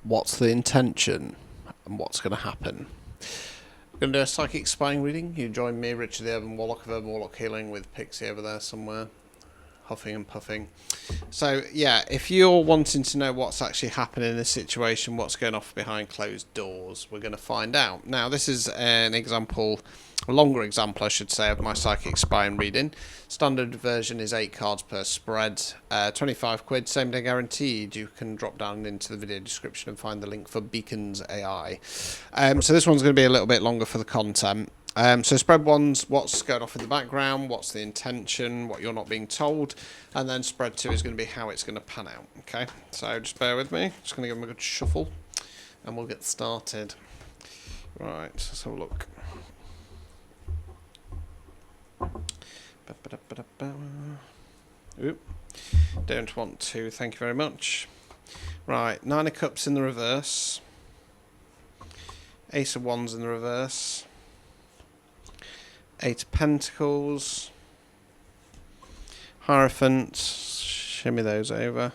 what's the intention, and what's going to happen. We're going to do a psychic spying reading. You join me, Richard the Urban Warlock of Urban Warlock Healing, with Pixie over there somewhere, huffing and puffing. So yeah, if you're wanting to know what's actually happening in this situation, what's going off behind closed doors, we're going to find out. Now this is an example, a longer example I should say, of my psychic spying reading. Standard version is 8 cards per spread, 25 quid, same day guaranteed. You can drop down into the video description and find the link for Beacons AI. So this one's going to be a little bit longer for the content. So spread one's what's going off in the background, what's the intention, what you're not being told, and then spread two is going to be how it's going to pan out. Okay, so just bear with me. Just going to give them a good shuffle, and we'll get started. Right, let's have a look. Oop, don't want to. Thank you very much. Right, 9 of Cups in the reverse, Ace of Wands in the reverse. 8 of Pentacles, Hierophant, shimmy those over,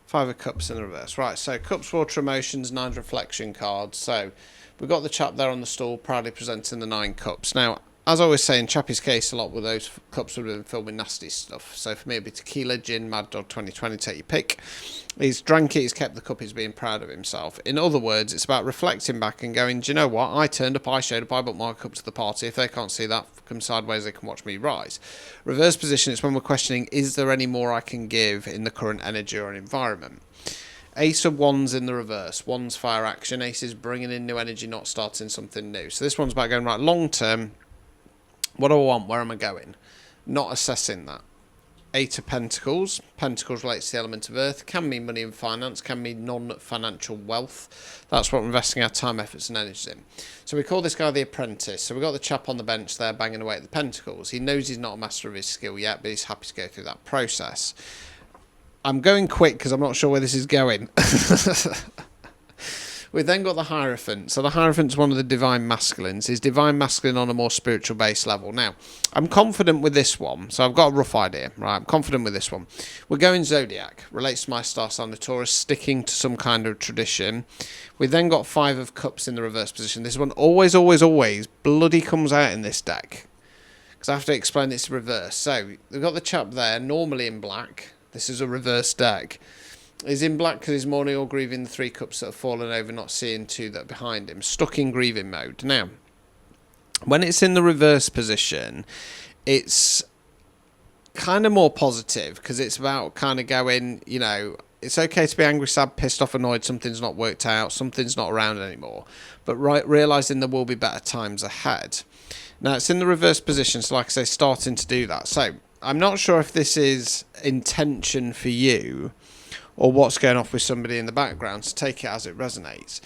5 of Cups in the reverse. Right, so Cups, Water, Emotions, 9 reflection cards. So we've got the chap there on the stool proudly presenting the 9 cups. Now, as I always say, in Chappie's case, a lot with those cups would have been filled with nasty stuff. So for me, it'd be tequila, gin, Mad Dog 2020, take your pick. He's drank it, he's kept the cup, he's being proud of himself. In other words, it's about reflecting back and going, do you know what? I turned up, I showed up, I brought my cup to the party. If they can't see that, come sideways, they can watch me rise. Reverse position, it's when we're questioning, is there any more I can give in the current energy or environment? Ace of Wands in the reverse. Wands, fire action. Ace is bringing in new energy, not starting something new. So this one's about going, right, long term, what do I want? Where am I going? Not assessing that. 8 of Pentacles. Pentacles relates to the element of earth. Can mean money and finance. Can mean non-financial wealth. That's what we're investing our time, efforts and energy in. So we call this guy the apprentice. So we've got the chap on the bench there banging away at the Pentacles. He knows he's not a master of his skill yet, but he's happy to go through that process. I'm going quick because I'm not sure where this is going. We've then got the Hierophant. So the Hierophant's one of the divine masculines. He's divine masculine on a more spiritual base level. Now, I'm confident with this one. So I've got a rough idea, right? I'm confident with this one. We're going Zodiac. Relates to my star sign, the Taurus, sticking to some kind of tradition. We've then got 5 of Cups in the reverse position. This one always, always, always bloody comes out in this deck, because I have to explain this reverse. So we've got the chap there, normally in black. This is a reverse deck. He's in black because he's mourning or grieving the 3 cups that have fallen over, not seeing 2 that are behind him. Stuck in grieving mode. Now, when it's in the reverse position, it's kind of more positive because it's about kind of going, you know, it's okay to be angry, sad, pissed off, annoyed, something's not worked out, something's not around anymore. But realising there will be better times ahead. Now, it's in the reverse position, so like I say, starting to do that. So, I'm not sure if this is intention for you or what's going off with somebody in the background, so take it as it resonates.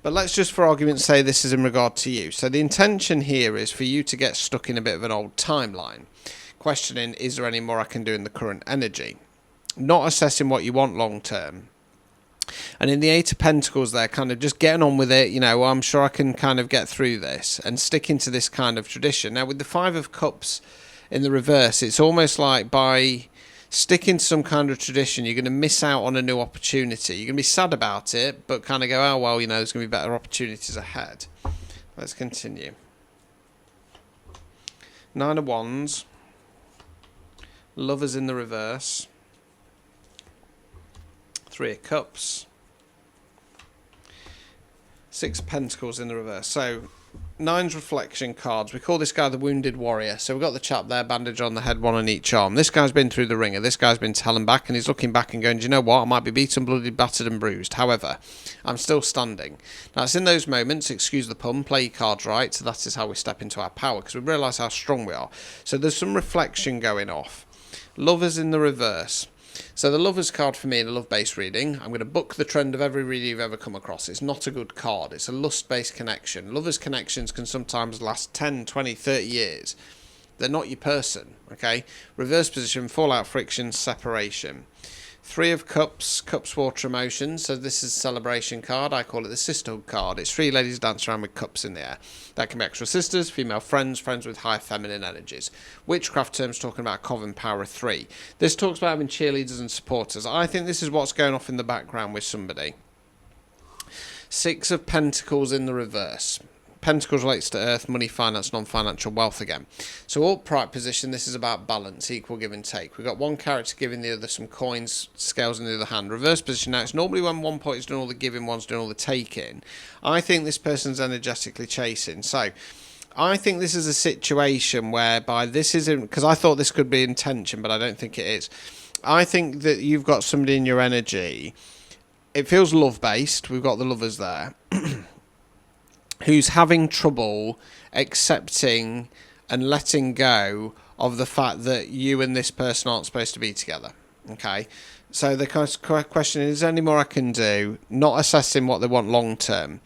But let's just, for argument's sake, this is in regard to you. So the intention here is for you to get stuck in a bit of an old timeline, questioning, is there any more I can do in the current energy? Not assessing what you want long term. And in the 8 of Pentacles there, kind of just getting on with it, you know, well, I'm sure I can kind of get through this, and sticking to this kind of tradition. Now, with the 5 of Cups in the reverse, it's almost like by sticking to some kind of tradition, you're going to miss out on a new opportunity. You're going to be sad about it, but kind of go, oh, well, you know, there's going to be better opportunities ahead. Let's continue. 9 of Wands. Lovers in the reverse. 3 of Cups. 6 of Pentacles in the reverse. So 9's reflection cards. We call this guy the Wounded Warrior. So we've got the chap there, bandage on the head, 1 on each arm. This guy's been through the ringer. This guy's been to hell and back, and he's looking back and going, do you know what? I might be beaten, bloody, battered and bruised. However, I'm still standing. Now, it's in those moments, excuse the pun, play your cards right. So that is how we step into our power, because we realise how strong we are. So there's some reflection going off. Lovers in the reverse. So the Lovers card for me in a love-based reading, I'm going to book the trend of every reading you've ever come across. It's not a good card. It's a lust-based connection. Lovers connections can sometimes last 10, 20, 30 years. They're not your person, okay? Reverse position, fallout, friction, separation. Three of Cups, Cups Water Emotions. So this is a celebration card. I call it the sisterhood card. It's three ladies dancing around with cups in the air. That can be extra sisters, female friends, friends with high feminine energies. Witchcraft terms talking about Coven Power of 3. This talks about having cheerleaders and supporters. I think this is what's going off in the background with somebody. Six of Pentacles in the reverse. Pentacles relates to earth, money, finance, non-financial wealth again. So upright position, this is about balance, equal give and take. We've got one character giving the other some coins, scales in the other hand. Reverse position, now it's normally when one point is doing all the giving, one's doing all the taking. I think this person's energetically chasing. So I think this is a situation whereby this isn't, because I thought this could be intention, but I don't think it is. I think that you've got somebody in your energy. It feels love-based. We've got the lovers there. Who's having trouble accepting and letting go of the fact that you and this person aren't supposed to be together. Okay, so the question is there any more I can do? Not assessing what they want long term.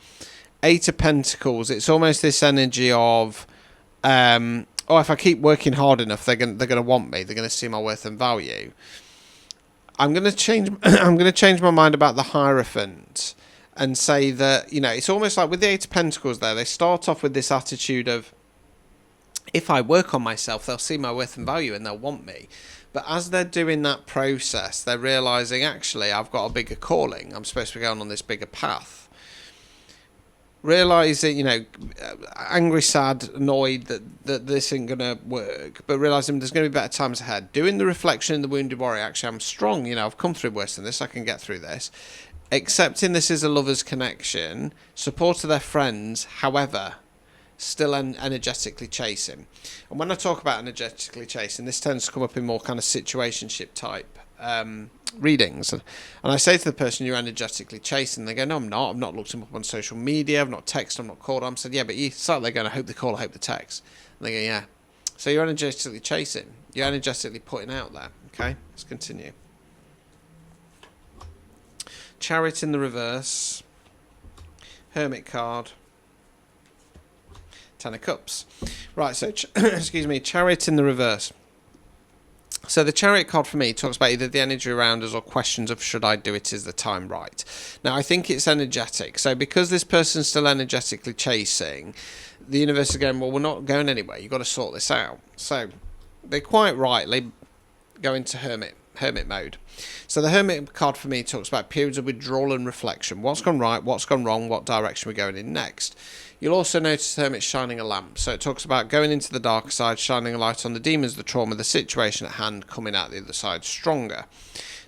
Eight of Pentacles, it's almost this energy of if I keep working hard enough, they're gonna want me, they're gonna see my worth and value. I'm gonna change my mind about the Hierophant and say that, it's almost like with the Eight of Pentacles there, they start off with this attitude of, if I work on myself, they'll see my worth and value and they'll want me. But as they're doing that process, they're realising, actually, I've got a bigger calling. I'm supposed to be going on this bigger path. Realising, angry, sad, annoyed that this isn't going to work, but realising there's going to be better times ahead. Doing the reflection in the Wounded Warrior, actually, I'm strong. I've come through worse than this. I can get through this. Accepting this is a lover's connection, support to their friends, however, still energetically chasing. And when I talk about energetically chasing, this tends to come up in more kind of situationship type readings. And I say to the person, you're energetically chasing. They go, no, I'm not. I've not looked them up on social media. I've not texted. I've not called. I'm said, yeah, but you start there going, I hope they call, I hope they text. And they go, yeah. So you're energetically chasing. You're energetically putting out there. Okay, let's continue. Chariot in the reverse, Hermit card, Ten of Cups. Right, so, excuse me, Chariot in the reverse. So the Chariot card for me talks about either the energy around us or questions of should I do it, is the time right. Now, I think it's energetic. So because this person's still energetically chasing, the universe is going, well, we're not going anywhere. You've got to sort this out. So they quite rightly go into Hermit mode. So the Hermit card for me talks about periods of withdrawal and reflection. What's gone right, what's gone wrong, what direction we're going in next. You'll also notice Hermit shining a lamp. So it talks about going into the darker side, shining a light on the demons, the trauma, the situation at hand, coming out the other side stronger.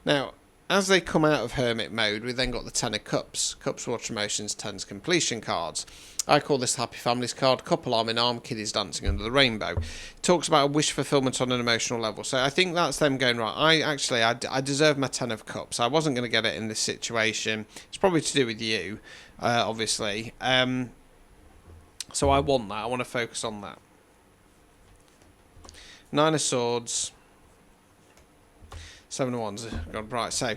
Now, as they come out of Hermit mode, we've then got the Ten of Cups. Cups, Water Emotions, Tens, Completion cards. I call this the Happy Families card. Couple arm in arm, kiddies dancing under the rainbow. It talks about a wish fulfillment on an emotional level. So I think that's them going, right, I deserve my Ten of Cups. I wasn't going to get it in this situation. It's probably to do with you, obviously. So I want that. I want to focus on that. Nine of Swords. Seven of Wands. God, right, so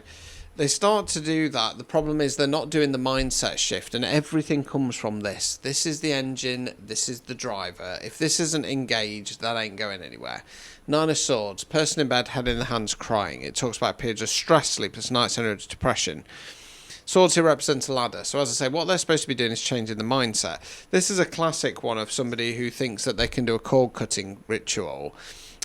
they start to do that. The problem is they're not doing the mindset shift, and everything comes from this. This is the engine. This is the driver. If this isn't engaged, that ain't going anywhere. Nine of Swords. Person in bed, head in the hands, crying. It talks about periods of stress, sleepless nights, and depression. Swords here represent a ladder. So as I say, what they're supposed to be doing is changing the mindset. This is a classic one of somebody who thinks that they can do a cord cutting ritual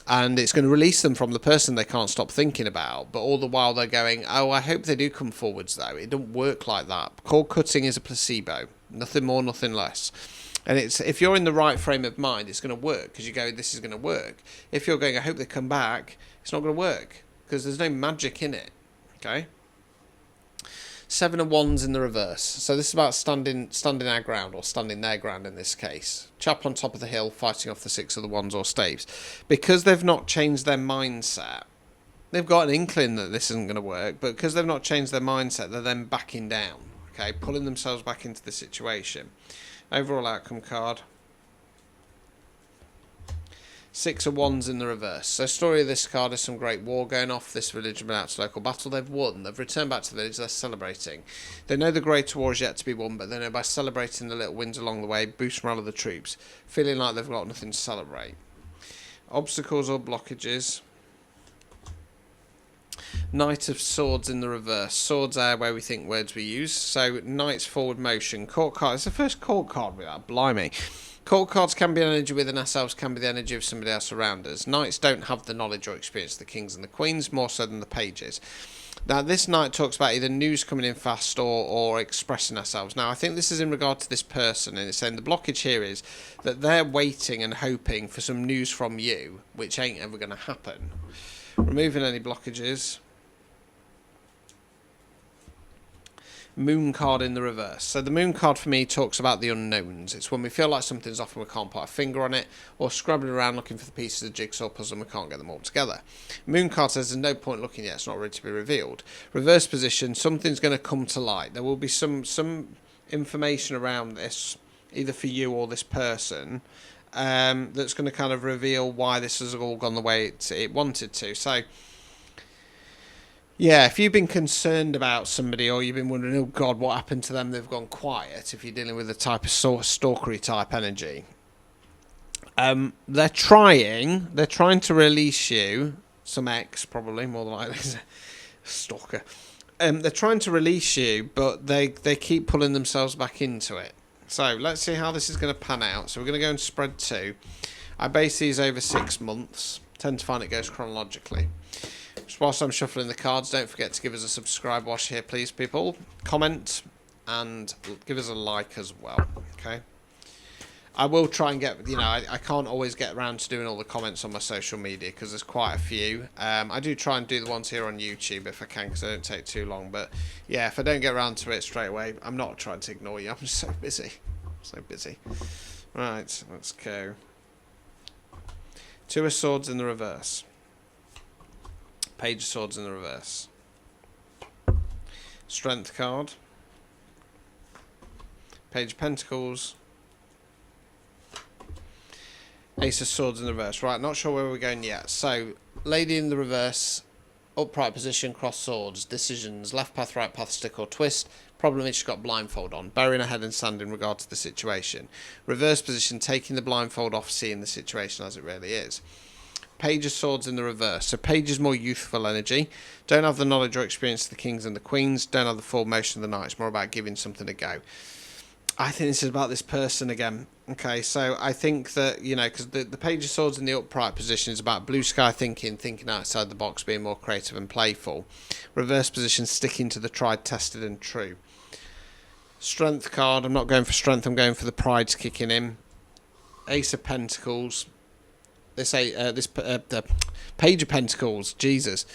and it's going to release them from the person they can't stop thinking about. But all the while they're going, oh, I hope they do come forwards though. It don't work like that. Cord cutting is a placebo. Nothing more, nothing less. And it's if you're in the right frame of mind, it's going to work because you go, this is going to work. If you're going, I hope they come back, it's not going to work because there's no magic in it. Okay? Seven of Wands in the reverse. So this is about standing our ground, or standing their ground in this case. Chap on top of the hill fighting off the Six of the Wands or staves. Because they've not changed their mindset, they've got an inkling that this isn't going to work, but because they've not changed their mindset, they're then backing down. Okay, pulling themselves back into the situation. Overall outcome card. Six of Wands in the reverse. So story of this card is some great war going off. This village has been out to local battle. They've won. They've returned back to the village. They're celebrating. They know the greater war is yet to be won, but they know by celebrating the little wins along the way, boost morale of the troops, feeling like they've got nothing to celebrate. Obstacles or blockages. Knight of Swords in the reverse. Swords are where we think words we use. So Knight's forward motion. Court card. It's the first court card with that. Blimey. Court cards can be an energy within ourselves, can be the energy of somebody else around us. Knights don't have the knowledge or experience of the kings and the queens, more so than the pages. Now, this knight talks about either news coming in fast or expressing ourselves. Now, I think this is in regard to this person, and it's saying the blockage here is that they're waiting and hoping for some news from you, which ain't ever going to happen. Removing any blockages. Moon card in the reverse. So the moon card for me talks about the unknowns. It's when we feel like something's off and we can't put a finger on it, or scrabbling around looking for the pieces of the jigsaw puzzle and we can't get them all together. Moon card says there's no point looking yet, it's not ready to be revealed. Reverse position, something's going to come to light. There will be some information around this, either for you or this person, that's going to kind of reveal why this has all gone the way it wanted to. So yeah, if you've been concerned about somebody or you've been wondering, oh God, what happened to them? They've gone quiet. If you're dealing with a type of stalkery type energy, they're trying to release you. Some ex, probably more than likely, stalker. They're trying to release you, but they keep pulling themselves back into it. So let's see how this is going to pan out. So we're going to go and spread 2. I base these over 6 months. Tend to find it goes chronologically. Just whilst I'm shuffling the cards, don't forget to give us a subscribe whilst you're here, please, people. Comment and give us a like as well. Okay. I will try and get, I can't always get around to doing all the comments on my social media because there's quite a few. I do try and do the ones here on YouTube if I can because they don't take too long. But yeah, if I don't get around to it straight away, I'm not trying to ignore you. I'm just so busy. So busy. Right, let's go. 2 of Swords in the reverse. Page of Swords in the reverse. Strength card. Page of Pentacles. Ace of Swords in the reverse. Right, not sure where we're going yet. So, Lady in the reverse. Upright position, cross swords. Decisions. Left path, right path, stick or twist. Problem is she's got blindfold on. Burying her head in sand in regard to the situation. Reverse position, taking the blindfold off, seeing the situation as it really is. Page of Swords in the reverse. So Page is more youthful energy. Don't have the knowledge or experience of the kings and the queens. Don't have the full motion of the knight. It's more about giving something a go. I think this is about this person again. Okay, so I think that, because the Page of Swords in the upright position is about blue sky thinking outside the box, being more creative and playful. Reverse position, sticking to the tried, tested and true. Strength card, I'm not going for strength, I'm going for the pride's kicking in. Ace of Pentacles. The Page of Pentacles, Jesus.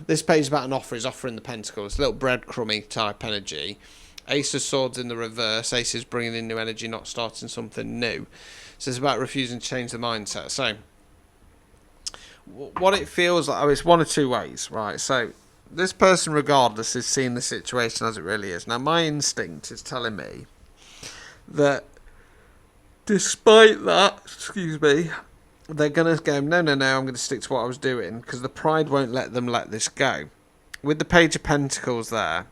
This page is about an offer. He's offering the pentacles. A little breadcrumby type energy. Ace of Swords in the reverse. Ace is bringing in new energy, not starting something new. So it's about refusing to change the mindset. So what it feels like, it's one of 2 ways, right? So this person, regardless, is seeing the situation as it really is. Now, my instinct is telling me that despite that, they're going to go, no, I'm going to stick to what I was doing because the pride won't let them let this go. With the Page of Pentacles there,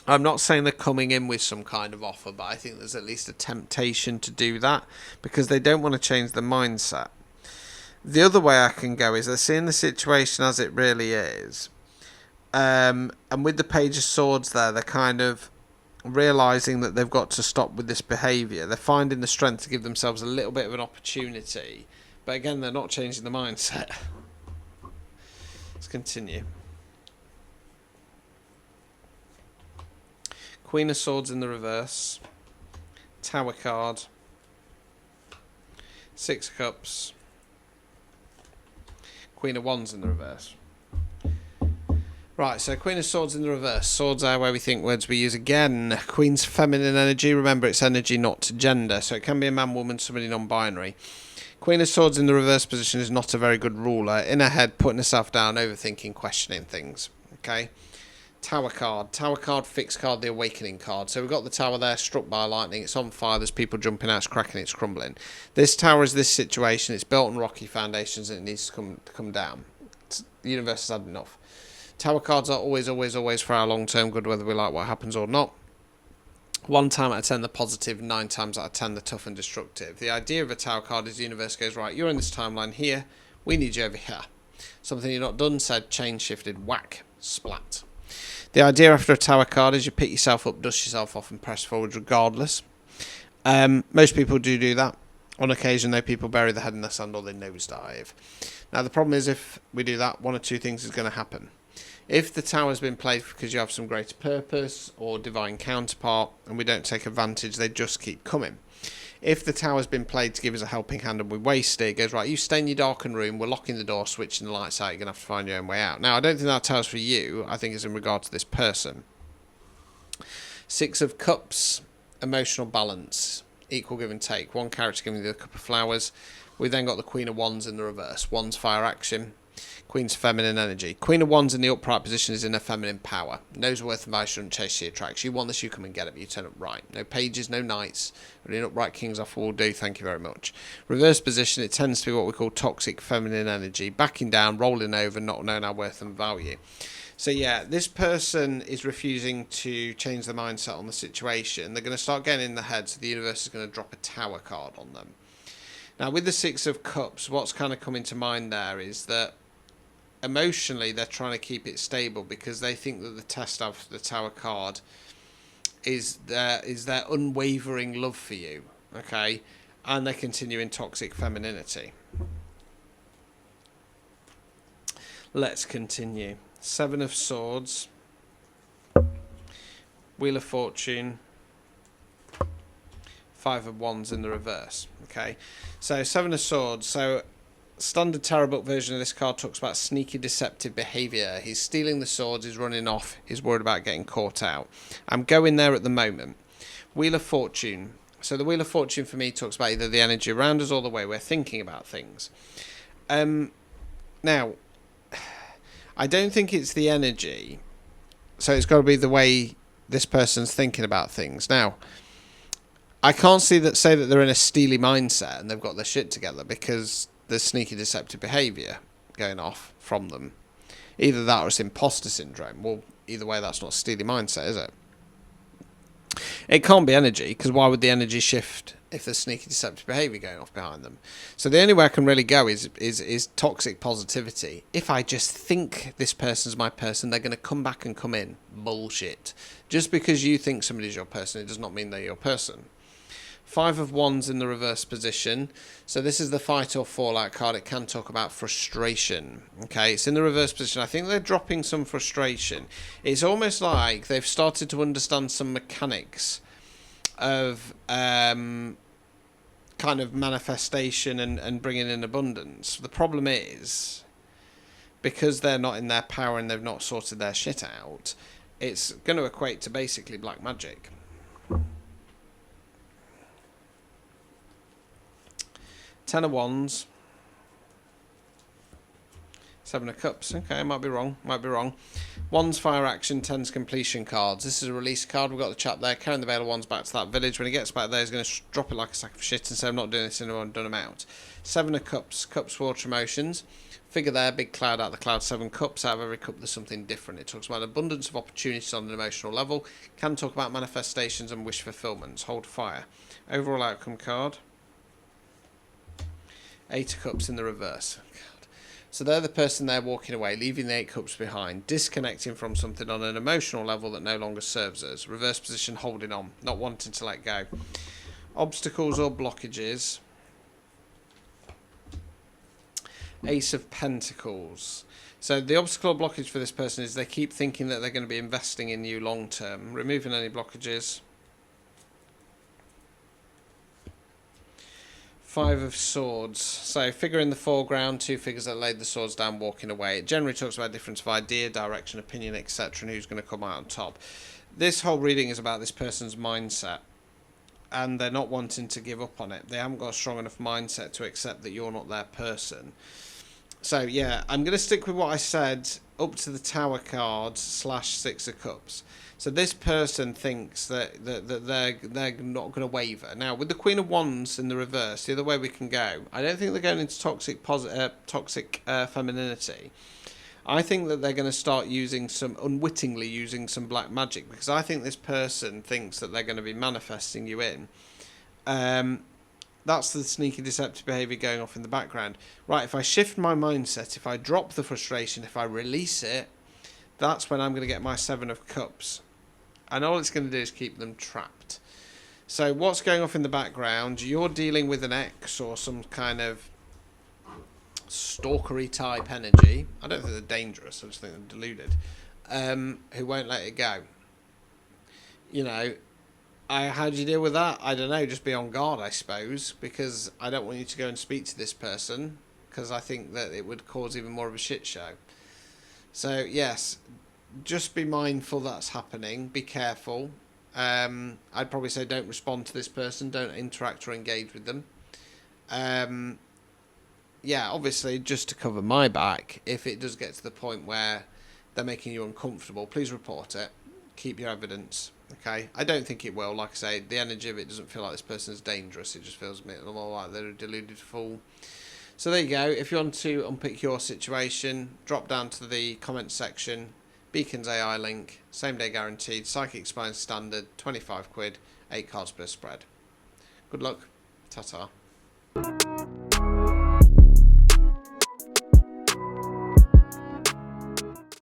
I'm not saying they're coming in with some kind of offer, but I think there's at least a temptation to do that because they don't want to change the mindset. The other way I can go is they're seeing the situation as it really is. And with the Page of Swords there, they're kind of realising that they've got to stop with this behaviour. They're finding the strength to give themselves a little bit of an opportunity. But again, they're not changing the mindset. Let's continue. Queen of Swords in the reverse. Tower card. 6 of Cups. Queen of Wands in the reverse. Right, so Queen of Swords in the reverse. Swords are where we think words we use again. Queen's feminine energy. Remember, it's energy, not gender. So it can be a man, woman, somebody non-binary. Queen of Swords in the reverse position is not a very good ruler. In her head, putting herself down, overthinking, questioning things. Okay? Tower card. Tower card, fixed card, the awakening card. So we've got the tower there, struck by lightning. It's on fire. There's people jumping out, it's cracking, it's crumbling. This tower is this situation. It's built on rocky foundations and it needs to come down. The universe has had enough. Tower cards are always for our long-term good, whether we like what happens or not. 1 time out of 10 the positive, 9 times out of 10 the tough and destructive. The idea of a tower card is the universe goes, right, you're in this timeline here, we need you over here. Something you've not done, said, change shifted, whack, splat. The idea after a tower card is you pick yourself up, dust yourself off and press forward regardless. Most people do that. On occasion, though, people bury their head in the sand or they nosedive. Now, the problem is if we do that, one or two things is going to happen. If the tower's been played because you have some greater purpose or divine counterpart and we don't take advantage, they just keep coming. If the tower's been played to give us a helping hand and we waste it, it goes, right, you stay in your darkened room, we're locking the door, switching the lights out, you're going to have to find your own way out. Now, I don't think that tower's for you. I think it's in regard to this person. 6 of Cups, emotional balance, equal give and take. One character giving the other cup of flowers. We then got the Queen of Wands in the reverse. Wands fire action. Queen's feminine energy. Queen of Wands in the upright position is in her feminine power. Knows worth and value, shouldn't chase, she attracts. You want this, you come and get it, but you turn up right. No pages, no knights. Only an upright king's offer will do, thank you very much. Reverse position, it tends to be what we call toxic feminine energy. Backing down, rolling over, not knowing our worth and value. So yeah, this person is refusing to change their mindset on the situation. They're going to start getting in the head, so the universe is going to drop a tower card on them. Now, with the 6 of Cups, what's kind of coming to mind there is that emotionally they're trying to keep it stable because they think that the test of the tower card is their unwavering love for you, okay? And they continue in toxic femininity. Let's continue. 7 of Swords, Wheel of Fortune, 5 of Wands in the reverse. Okay, so 7 of Swords. So standard tarot book version of this card talks about sneaky deceptive behaviour. He's stealing the swords, he's running off, he's worried about getting caught out. I'm going there at the moment. Wheel of Fortune. So the Wheel of Fortune for me talks about either the energy around us or the way we're thinking about things. Now, I don't think it's the energy, so it's got to be the way this person's thinking about things. Now, I can't say that they're in a steely mindset and they've got their shit together because there's sneaky deceptive behaviour going off from them. Either that or it's imposter syndrome. Well, either way, that's not a steely mindset, is it? It can't be energy, because why would the energy shift if there's sneaky deceptive behaviour going off behind them? So the only way I can really go is toxic positivity. If I just think this person's my person, they're going to come back and come in. Bullshit. Just because you think somebody's your person, it does not mean they're your person. 5 of Wands in the reverse position. So this is the fight or fallout card. It can talk about frustration. Okay, it's in the reverse position. I think they're dropping some frustration. It's almost like they've started to understand some mechanics of kind of manifestation and bringing in abundance. The problem is, because they're not in their power and they've not sorted their shit out, it's going to equate to basically black magic. 10 of Wands, 7 of Cups. Okay, might be wrong. Wands fire action, 10's completion cards. This is a release card. We've got the chap there carrying the Veil of Wands back to that village. When he gets back there, he's going to drop it like a sack of shit and say, I'm not doing this anymore, I've done them out. 7 of Cups. Cups, water emotions. Figure there, big cloud out of the cloud, 7 cups. Out of every cup, there's something different. It talks about abundance of opportunities on an emotional level. Can talk about manifestations and wish fulfillments. Hold fire. Overall outcome card. 8 of Cups in the reverse. God. So they're the person there walking away, leaving the 8 Cups behind, disconnecting from something on an emotional level that no longer serves us. Reverse position, holding on, not wanting to let go. Obstacles or blockages. Ace of Pentacles. So the obstacle or blockage for this person is they keep thinking that they're going to be investing in you long term. Removing any blockages. 5 of Swords. So figure in the foreground, 2 figures that laid the swords down walking away. It generally talks about difference of idea, direction, opinion, etc. and who's going to come out on top. This whole reading is about this person's mindset. And they're not wanting to give up on it. They haven't got a strong enough mindset to accept that you're not their person. So yeah, I'm going to stick with what I said up to the Tower card / 6 of Cups. So this person thinks that they're not going to waver. Now, with the Queen of Wands in the reverse, the other way we can go, I don't think they're going into toxic femininity. I think that they're going to start unwittingly using some black magic, because I think this person thinks that they're going to be manifesting you in. That's the sneaky deceptive behaviour going off in the background. Right, if I shift my mindset, if I drop the frustration, if I release it, that's when I'm going to get my Seven of Cups. And all it's going to do is keep them trapped. So what's going off in the background? You're dealing with an ex or some kind of stalkery type energy. I don't think they're dangerous, I just think they're deluded. Who won't let it go. You know, how do you deal with that? I don't know, just be on guard, I suppose, because I don't want you to go and speak to this person, because I think that it would cause even more of a shit show. So, yes, just be mindful that's happening, be careful. I'd probably say don't respond to this person, don't interact or engage with them. Yeah, obviously, just to cover my back, if it does get to the point where they're making you uncomfortable, please report it. Keep your evidence. Okay, I don't think it will. Like I say, the energy of it doesn't feel like this person's dangerous. It just feels a bit more like they're a deluded fool. So there you go. If you want to unpick your situation, drop down to the comments section. Beacons AI link, same day guaranteed, psychic spine standard, 25 quid, 8 cards per spread. Good luck. Ta-ta.